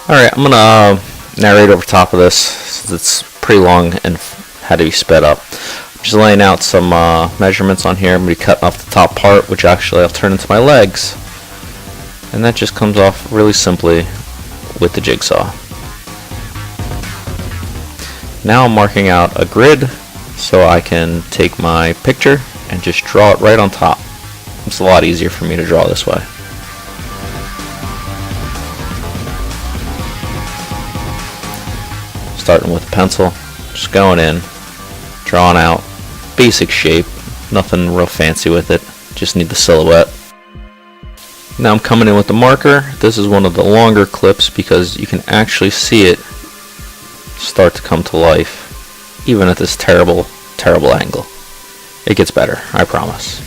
Alright, I'm gonna narrate over top of this since it's pretty long and had to be sped up. I'm just laying out some measurements on here. I'm going to be cutting off the top part, which actually I'll turn into my legs. And that just comes off really simply with the jigsaw. Now I'm marking out a grid so I can take my picture and just draw it right on top. It's a lot easier for me to draw this way. Starting with a pencil, just going in, drawing out basic shape, nothing real fancy with it, just need the silhouette. Now I'm coming in with the marker. This is one of the longer clips because you can actually see it start to come to life even at this terrible angle. It gets better, I promise.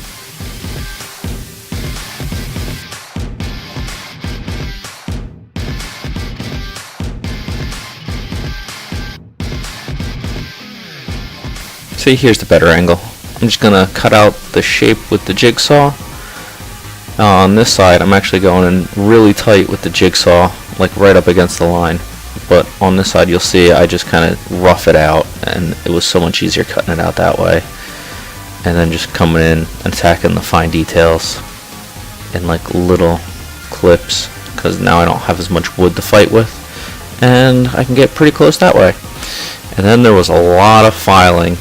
See, here's the better angle. I'm just gonna cut out the shape with the jigsaw. On this side, I'm actually going in really tight with the jigsaw, like right up against the line. But on this side, you'll see I just kind of rough it out, and it was so much easier cutting it out that way. And then just coming in and attacking the fine details in like little clips, because now I don't have as much wood to fight with, and I can get pretty close that way. And then there was a lot of filing.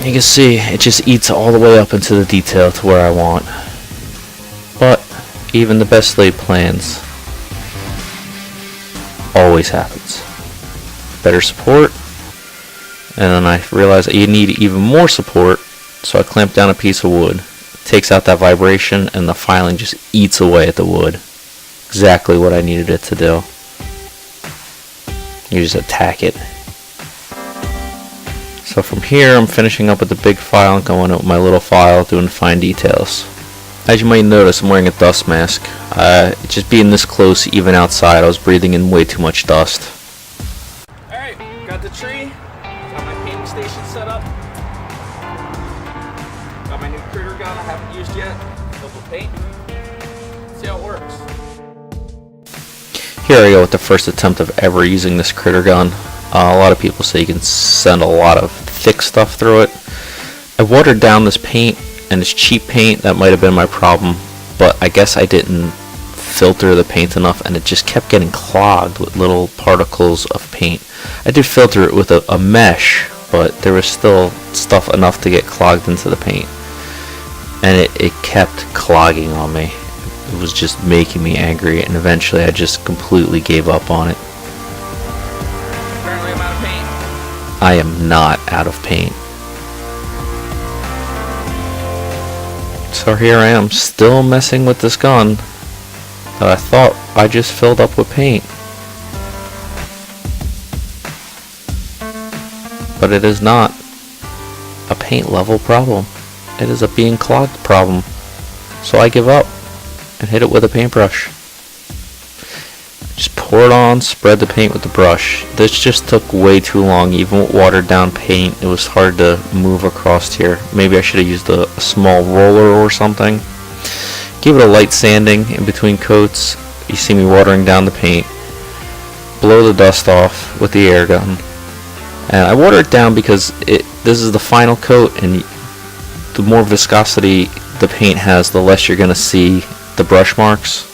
You can see it just eats all the way up into the detail to where I want. But even the best laid plans always happens. Better support, and then I realized you need even more support, so I clamped down a piece of wood. It takes out that vibration, and the filing just eats away at the wood. Exactly what I needed it to do. You just attack it. So from here, I'm finishing up with the big file and going up with my little file, doing fine details. As you might notice, I'm wearing a dust mask. Just being this close, even outside, I was breathing in way too much dust. Alright, got the tree, got my painting station set up, got my new critter gun I haven't used yet, filled with paint. See how it works. Here I go with the first attempt of ever using this critter gun. A lot of people say you can send a lot of thick stuff through it. I watered down this paint, and it's cheap paint. That might have been my problem, but I guess I didn't filter the paint enough, and it just kept getting clogged with little particles of paint. I did filter it with a mesh, but there was still stuff enough to get clogged into the paint, and it kept clogging on me. It was just making me angry, and eventually I just completely gave up on it. Apparently I'm out of paint. I am not out of paint. So here I am, still messing with this gun that I thought I just filled up with paint. But it is not a paint level problem. It is a being clogged problem. So I give up and hit it with a paintbrush. Just pour it on, spread the paint with the brush. This just took way too long. Even with watered down paint, it was hard to move across here. Maybe I should have used a small roller or something. Give it a light sanding in between coats. You see me watering down the paint. Blow the dust off with the air gun. And I water it down because this is the final coat, and the more viscosity the paint has, the less you're going to see the brush marks.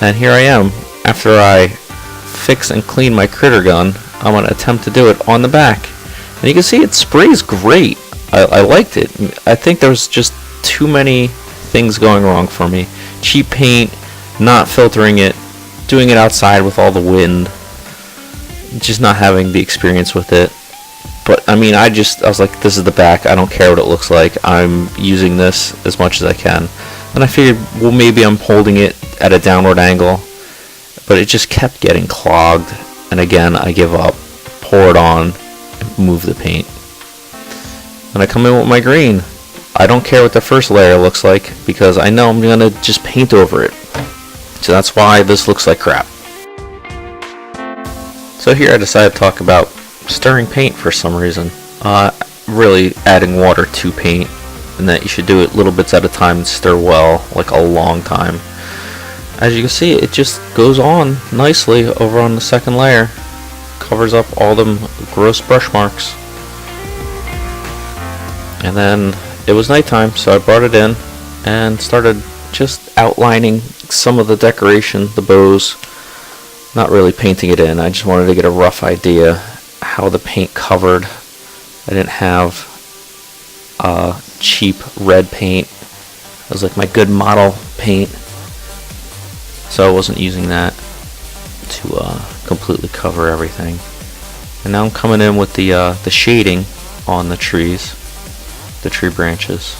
And here I am. After I fix and clean my critter gun, I'm going to attempt to do it on the back. And you can see it sprays great. I liked it. I think there was just too many things going wrong for me. Cheap paint, not filtering it, doing it outside with all the wind, just not having the experience with it. But I mean, I was like, this is the back, I don't care what it looks like, I'm using this as much as I can. And I figured, well, maybe I'm holding it at a downward angle, but it just kept getting clogged. And again, I give up, pour it on, and move the paint. And I come in with my green. I don't care what the first layer looks like, because I know I'm gonna just paint over it. So that's why this looks like crap. So here I decided to talk about stirring paint for some reason. really adding water to paint, and that you should do it little bits at a time and stir well, like a long time. As you can see, it just goes on nicely over on the second layer. Covers up all them gross brush marks. And then it was nighttime, so I brought it in and started just outlining some of the decoration, the bows. Not really painting it in, I just wanted to get a rough idea how the paint covered. I didn't have cheap red paint. It was like my good model paint, so I wasn't using that to completely cover everything. And now I'm coming in with the shading on the trees, the tree branches,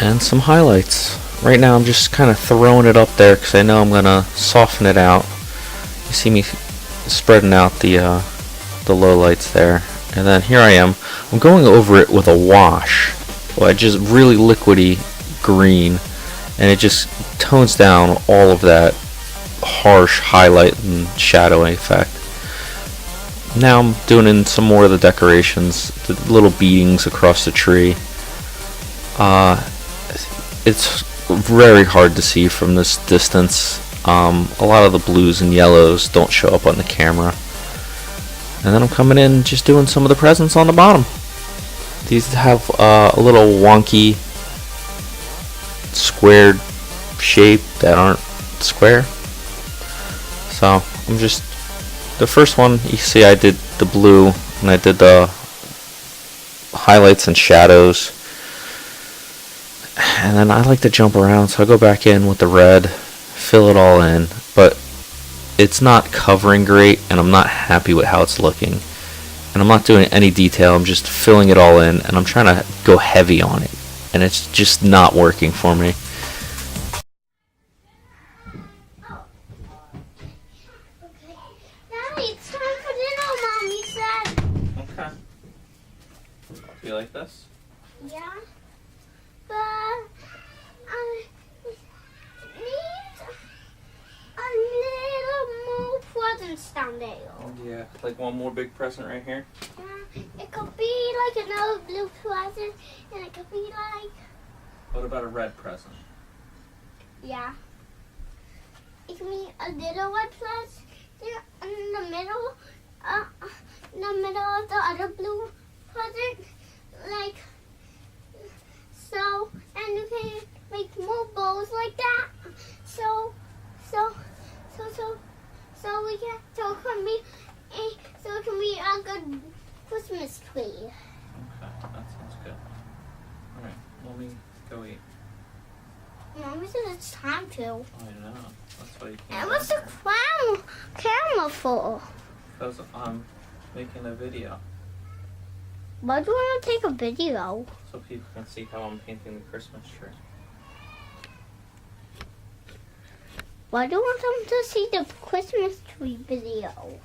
and some highlights. Right now I'm just kind of throwing it up there because I know I'm gonna soften it out. You see me spreading out the lowlights there, and then here I am. I'm going over it with a wash, well, just really liquidy green, and it just tones down all of that harsh highlight and shadowing effect. Now I'm doing in some more of the decorations, the little beadings across the tree. It's very hard to see from this distance. A lot of the blues and yellows don't show up on the camera. And then I'm coming in just doing some of the presents on the bottom. These have a little wonky squared shape that aren't square. So I'm just, the first one you see I did the blue and I did the highlights and shadows. And then I like to jump around, so I go back in with the red, fill it all in, but it's not covering great, and I'm not happy with how it's looking. And I'm not doing any detail, I'm just filling it all in, and I'm trying to go heavy on it, and it's just not working for me. Okay. Daddy, it's time for dinner, Mommy said. Okay. Do you like this? Yeah. But I need a little more presents down there. Yeah, like one more big present right here. It could be like another blue present, and it could be like, What about a red present? yeah. It could be a little red present in the middle of the other blue present, like so, and you can make more bows like that. So it can be a good Christmas tree. Okay, that sounds good. Alright, let me go eat. Mommy said it's time to. I know. That's why you can't. And what's the camera for? Because I'm making a video Why do you want to take a video? so people can see how I'm painting the Christmas tree. Why do you want them to see the Christmas tree video?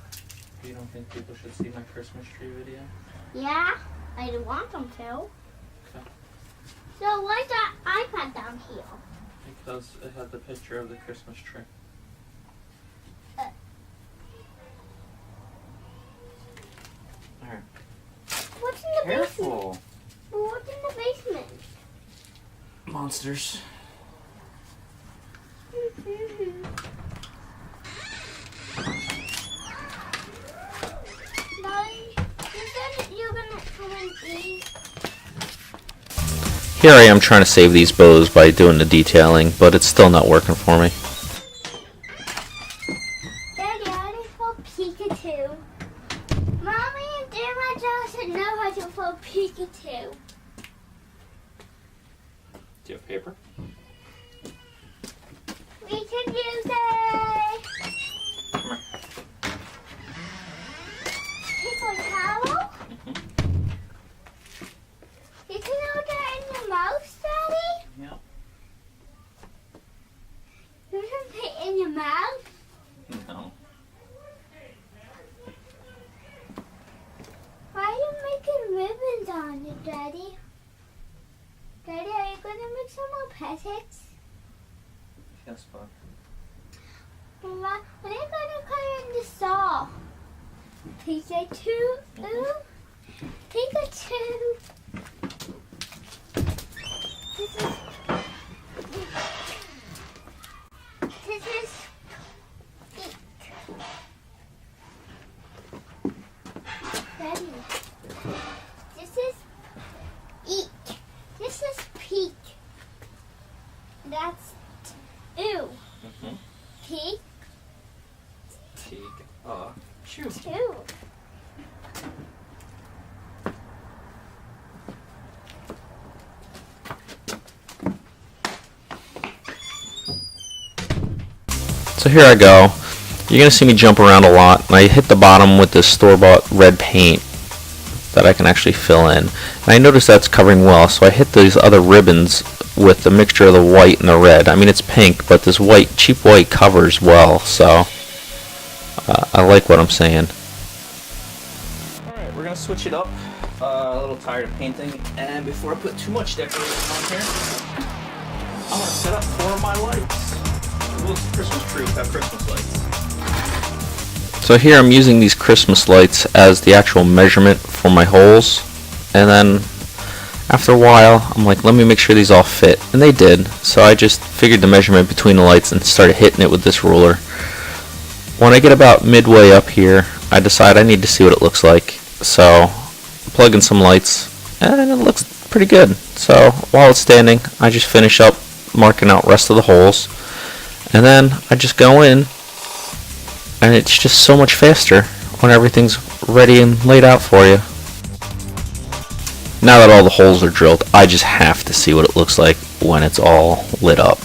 You don't think people should see my Christmas tree video? Yeah, I do want them to. Okay. So why is that iPad down here? Because it had the picture of the Christmas tree. Alright. What's in the basement? Careful! What's in the basement? Monsters. Daddy, you said you're gonna come and eat. Here I am trying to save these bows by doing the detailing, but it's still not working for me. Daddy, I want to throw Pikachu. Mommy and Grandma doesn't know how to throw Pikachu. Do you have paper? We can use it. Come here. Paper towel. You can hold that in your mouth, Daddy. Yeah. You can put it in your mouth. No. Why are you making ribbons on it, Daddy? Daddy, are you gonna make some more presents? Yes, bud. When are you gonna cut in the saw? Pikachu. Ooh. Pikachu. This is eat. Ready. This is eat. This is peek. That's ew. Peek. Chew. Two. So here I go. You're going to see me jump around a lot, and I hit the bottom with this store-bought red paint that I can actually fill in. And I notice that's covering well, so I hit these other ribbons with the mixture of the white and the red. I mean, it's pink, but this white, cheap white covers well, so I like what I'm saying. Alright, we're gonna switch it up. A little tired of painting, and before I put too much decoration on here, I'm gonna set up 4 of my lights. Well, it's a Christmas tree, have Christmas lights. So here I'm using these Christmas lights as the actual measurement for my holes, and then after a while I'm like, let me make sure these all fit, and they did. So I just figured the measurement between the lights and started hitting it with this ruler. When I get about midway up here, I decide I need to see what it looks like, so plug in some lights, and it looks pretty good. So while it's standing, I just finish up marking out rest of the holes, and then I just go in, and it's just so much faster when everything's ready and laid out for you. Now that all the holes are drilled, I just have to see what it looks like when it's all lit up.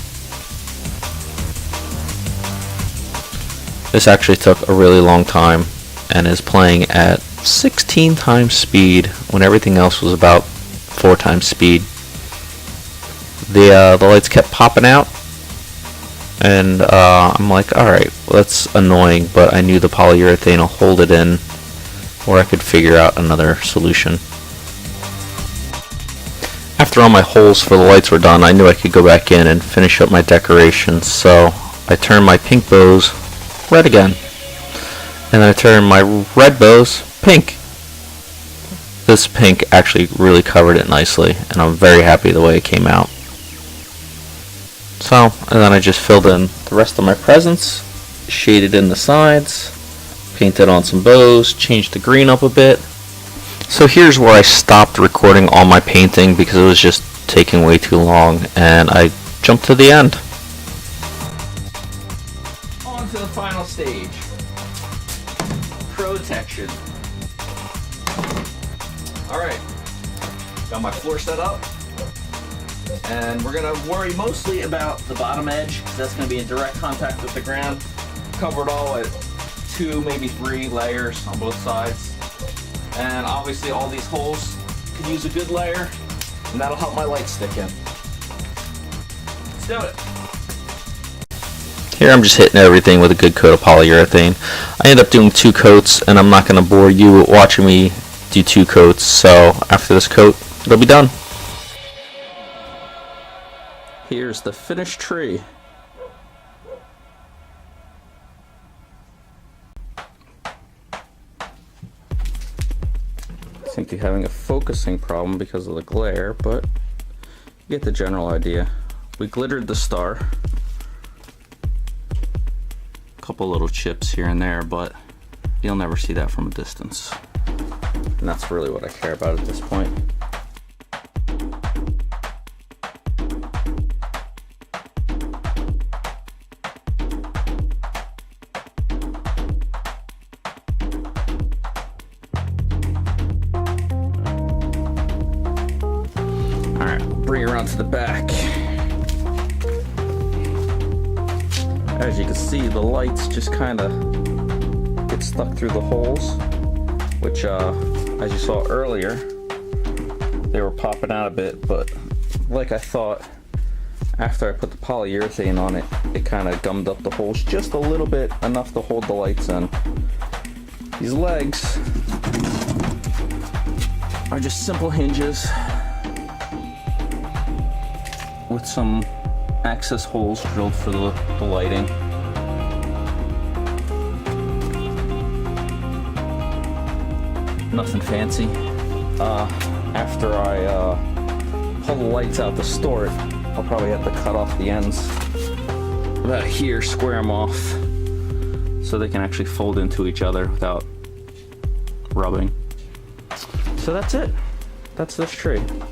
This actually took a really long time and is playing at 16 times speed when everything else was about 4 times speed. The lights kept popping out, and I'm like, alright, well, that's annoying, but I knew the polyurethane will hold it in, or I could figure out another solution. After all my holes for the lights were done, I knew I could go back in and finish up my decorations, so I turned my pink bows red again, and I turned my red bows pink. This pink actually really covered it nicely, and I'm very happy the way it came out. So, and then I just filled in the rest of my presents, shaded in the sides, painted on some bows, changed the green up a bit. So here's where I stopped recording all my painting because it was just taking way too long, and I jumped to the end. On to the final stage. Protection. Alright, got my floor set up, and we're going to worry mostly about the bottom edge, because that's going to be in direct contact with the ground. Covered all at 2, maybe 3 layers on both sides. And obviously all these holes could use a good layer, and that'll help my light stick in. Let's do it. Here I'm just hitting everything with a good coat of polyurethane. I end up doing 2 coats, and I'm not going to bore you with watching me do 2 coats, so after this coat, it'll be done. Here's the finished tree. Seem to be having a focusing problem because of the glare, but you get the general idea. We glittered the star. A couple little chips here and there, but you'll never see that from a distance. And that's really what I care about at this point. Bring it around to the back. As you can see, the lights just kind of get stuck through the holes, which as you saw earlier, they were popping out a bit, but like I thought, after I put the polyurethane on it, it kind of gummed up the holes just a little bit, enough to hold the lights in. These legs are just simple hinges with some access holes drilled for the lighting. Nothing fancy. After I pull the lights out to store it, I'll probably have to cut off the ends about here, square them off, so they can actually fold into each other without rubbing. So that's it. That's this tree.